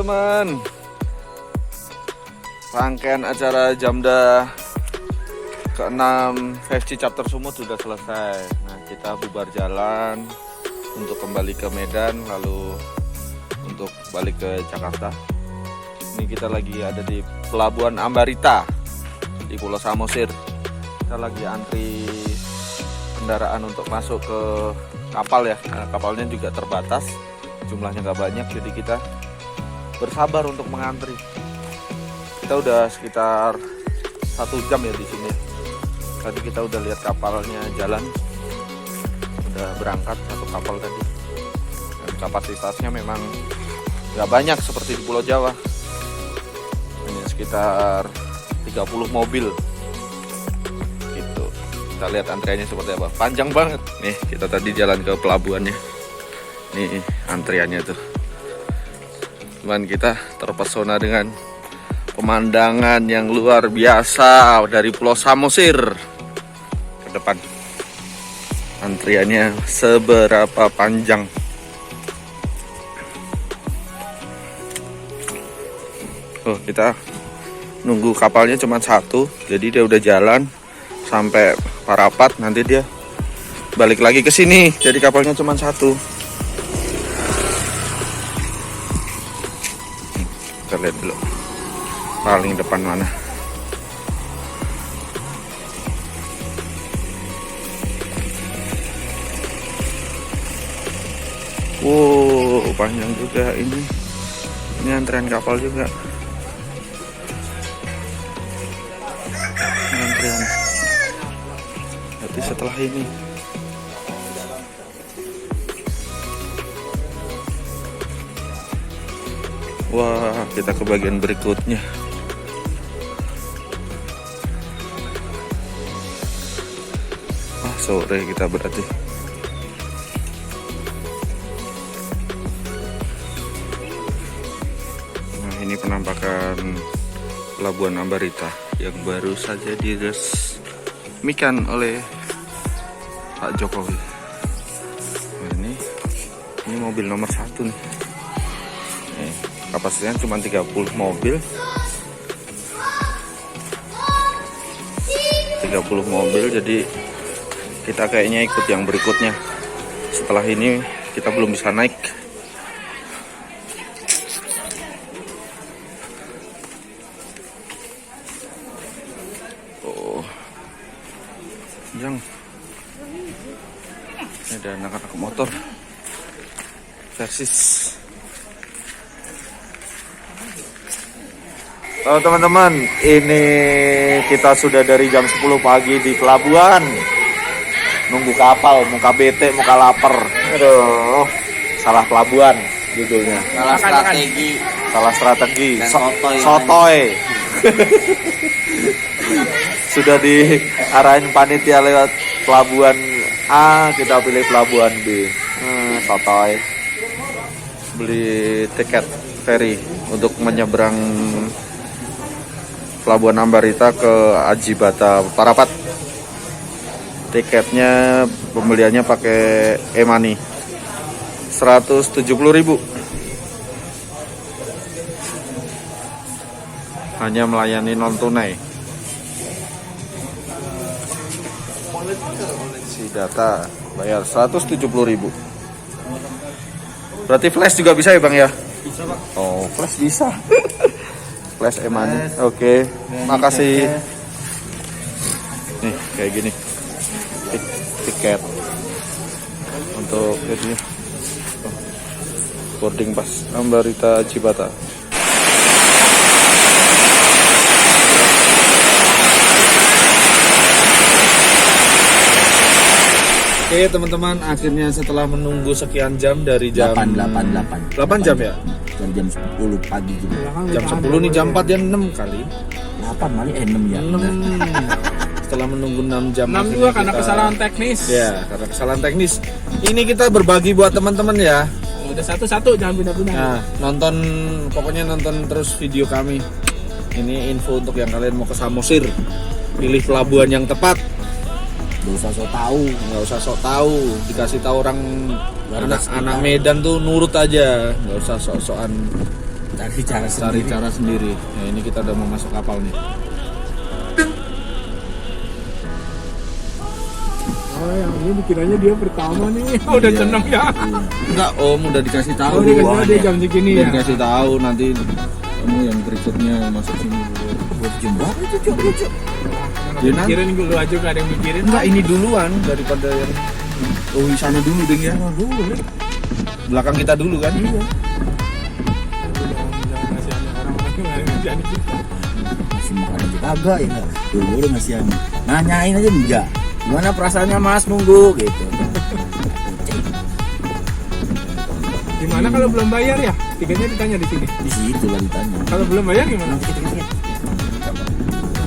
teman-teman, rangkaian acara Jamda ke-6 5C Chapter Sumut sudah selesai. Nah, kita bubar jalan untuk kembali ke Medan, lalu untuk balik ke Jakarta. Ini kita lagi ada di Pelabuhan Ambarita di Pulau Samosir. Kita lagi antri kendaraan untuk masuk ke kapal ya. Nah, kapalnya juga terbatas, jumlahnya nggak banyak, jadi kita bersabar untuk mengantri. Kita udah sekitar 1 jam ya di sini. Tadi kita udah lihat kapalnya jalan, udah berangkat satu kapal tadi. Dan kapasitasnya memang nggak banyak seperti di Pulau Jawa, hanya sekitar 30 mobil. Gitu. Kita lihat antriannya seperti apa. Panjang banget. Nih kita tadi jalan ke pelabuhannya. Nih antriannya tuh. Cuman kita terpesona dengan pemandangan yang luar biasa dari Pulau Samosir ke depan. Antriannya seberapa panjang. Oh, kita nunggu kapalnya cuma satu, jadi dia udah jalan sampai Parapat, nanti dia balik lagi ke sini. Jadi kapalnya cuma satu. Kita lihat dulu paling depan mana. Wow, panjang juga ini. Ini antrean kapal juga. Ini antrean. Nanti setelah ini. Wah, kita ke bagian berikutnya. Sore kita berarti. Nah, ini penampakan Pelabuhan Ambarita yang baru saja diresmikan oleh Pak Jokowi. Nah, ini mobil nomor 1 nih. Nih, kapasitasnya cuma 30 mobil. 30 mobil, jadi kita kayaknya ikut yang berikutnya. Setelah ini kita belum bisa naik. Oh, yang ini ada anak-anak motor versis. Halo teman-teman, ini kita sudah dari jam 10 pagi di pelabuhan. Nunggu kapal, muka bete, muka lapar. Aduh, salah pelabuhan judulnya. Salah strategi. Sotoy. Sudah diarahin panitia lewat pelabuhan A, kita pilih pelabuhan B. Sotoy. Beli tiket ferry untuk menyeberang Pelabuhan Ambarita ke Ajibata Parapat. Tiketnya pembeliannya pakai e-money 170.000. Hanya melayani non tunai. Si data bayar 170.000. Berarti flash juga bisa ya Bang ya? Bisa Pak. Oh, flash bisa. Flash e-money. Oke. Makasih. Nih kayak gini. Tiket untuk ini boarding pass Ambarita Ajibata. Oke teman-teman, akhirnya setelah menunggu sekian jam dari jam 8 jam ya? Dari jam 10 pagi gitu. Jam 10 nih, jam 4 ya 6 kali. 8 malah 6 ya. 6. Setelah menunggu 6 jam. 6 juga karena kesalahan teknis. Ya, karena kesalahan teknis. Ini kita berbagi buat teman-teman ya. Udah satu-satu, jangan pindah-pindah. Nah, pokoknya nonton terus video kami. Ini info untuk yang kalian mau ke Samosir. Pilih pelabuhan yang tepat. Gak usah sok tahu. Nggak usah sok tahu. Dikasih tahu orang anak Medan tuh nurut aja. Nggak usah sok-sokan Cari cara Cari sendiri. cara sendiri. Nah, ini kita udah mau masuk kapal nih. Oh, yang ini dikiranya dia pertama nih. Udah Iya. seneng ya. Enggak, Om udah dikasih tahu Oh, dia duluan. kasih dia jam segini Udah ya. dikasih tahu nanti kamu yang berikutnya masuk sini dulu. Buat jam berapa itu Cuk? Cuk? Ya, nanti. Mikirin dulu aja gak ada yang mikirin. Enggak, ini duluan daripada yang sana dulu deh ya. Jangan dulu nih. Belakang kita dulu kan? Iya. Jangan ngasih aneh orang-orang yang ngasih aneh kita. Masih makan aja kagak ya nggak? Dulu udah ngasih yang nanyain aja enggak. Gimana perasaannya Mas nunggu gitu. Gimana kalau belum bayar ya? Tiketnya ditanya di sini. Di situ lah ditanya. Kalau belum bayar gimana? Nanti kita lihat.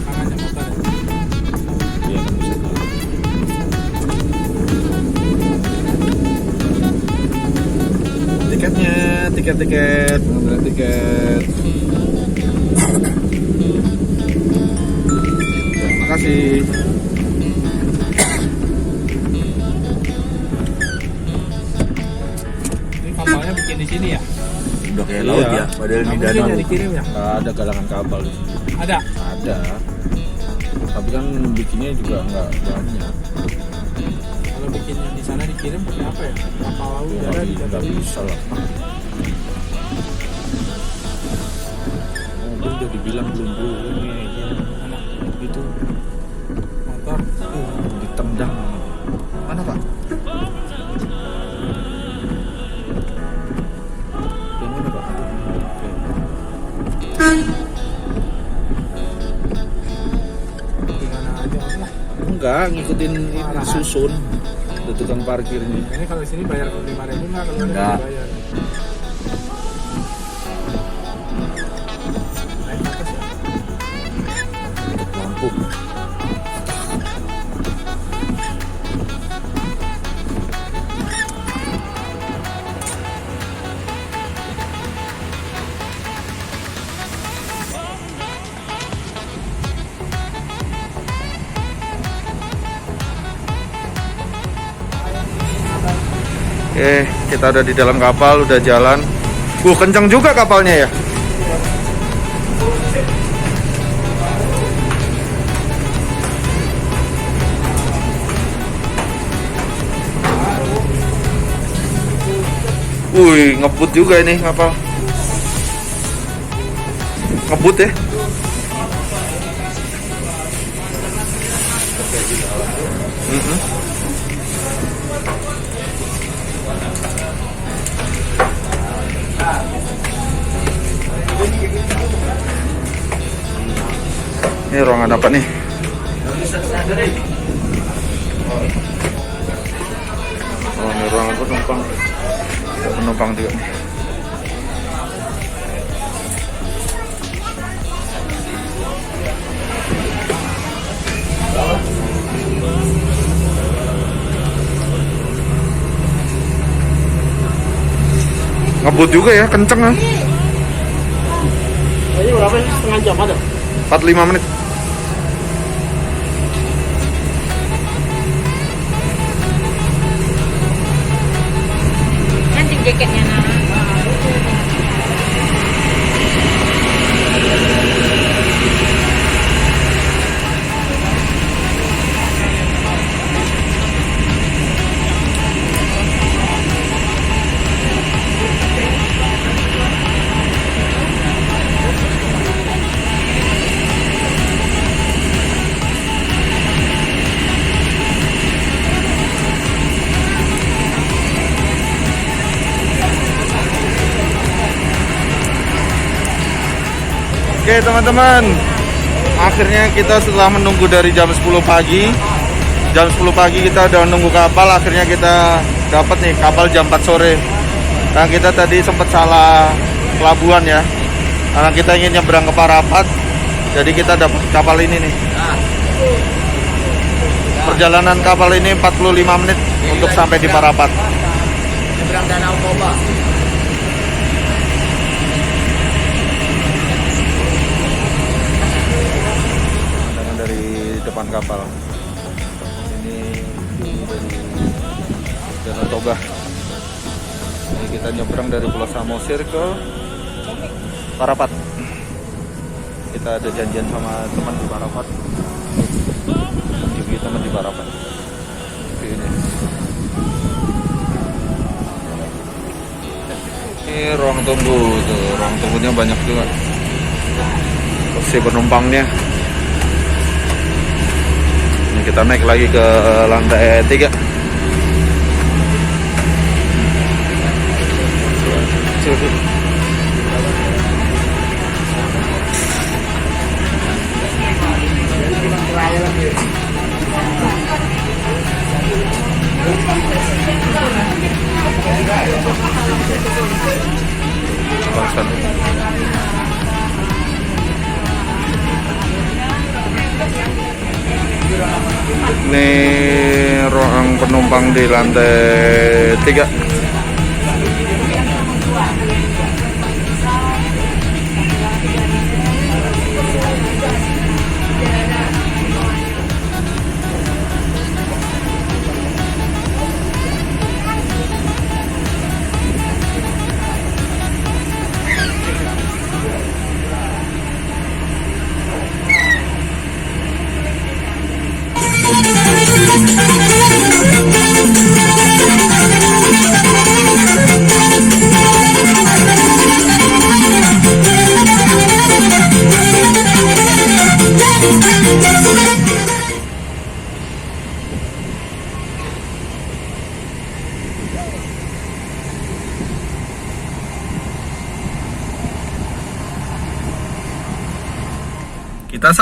Tangannya motor. Iya, kan bisa. Tiketnya, tiket. Pengambilan tiket. Terima kasih. Ini kapalnya bikin di sini ya? Udah kayak Iya. laut ya, padahal di Kamu sih danau. nggak dikirim ya? Nggak ada galangan kapal di sini. Ada. Ada. Tapi kan bikinnya juga nggak banyak. Kalau bikin yang di sana dikirim pakai apa ya? Kapal laut udara Nggak di nggak bisa lah. Oh, udah dibilang belum ini itu motor. ditendang. Mana Pak? Yang mana Pak? Oke. Gimana aja lah. Enggak, ngikutin ini susun. Ada tukang parkirnya. Ini kalau di sini bayar 5.000 nggak? Kalau ada Nggak. bayar. Naik ke atas ya? Lampu. Oke, kita udah di dalam kapal, udah jalan. Kencang juga kapalnya ya. Wih, ngebut juga ini kapal. Ngebut ya. Mhm. Ini ruangan apa nih? Oh, ini ruangan penumpang. Ada penumpang juga nih. Ngebut juga ya, kenceng lah. Ini berapa sih? Setengah jam ada? 45 menit. Nanti jaketnya nah. Oke teman-teman, akhirnya kita setelah menunggu dari jam 10 pagi, jam 10 pagi kita udah nunggu kapal, akhirnya kita dapat nih kapal jam 4 sore. Nah kita tadi sempat salah pelabuhan ya, karena kita ingin nyebrang ke Parapat, jadi kita dapat kapal ini nih. Perjalanan kapal ini 45 menit untuk sampai di Parapat. Nyebrang Danau Toba. Pemandangan dari depan kapal. Ini dari Danau Toba. Ini kita nyebrang dari Pulau Samosir ke Parapat. Kita ada janjian sama teman di Parapat. Jadi teman di Parapat. Ini ruang tunggu tuh, ruang tunggunya banyak juga. Kursi penumpangnya. Ini kita naik lagi ke lantai 3. Ini ruang penumpang di lantai 3. Kita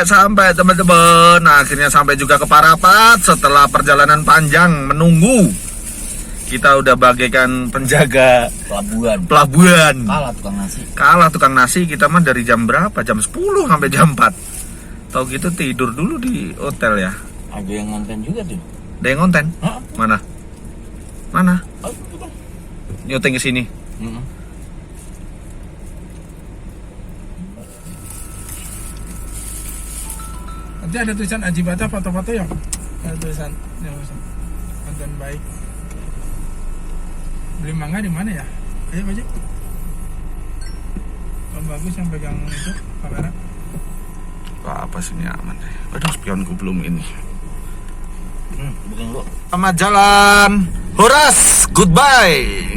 sampai teman-teman. Nah, akhirnya sampai juga ke Parapat setelah perjalanan panjang menunggu. Kita udah bagaikan penjaga pelabuhan. Kalah tukang nasi. Kita mah dari jam berapa? Jam 10 sampai jam 4. Tahu gitu tidur dulu di hotel ya. Ada yang ngonten juga tuh. Ada yang ngonten? Hah? Mana? Oh, itu. Nyoteng ke sini. Nanti ada tulisan Ajibata foto-foto ya. Ada tulisan konten baik. Beli mangga di mana ya? Ayo Pak Ji. Om Bagus yang pegang itu kamera. Apa sih ini aman deh. Aduh, spionku belum ini. Bukan lu. Selamat jalan. Horas, goodbye.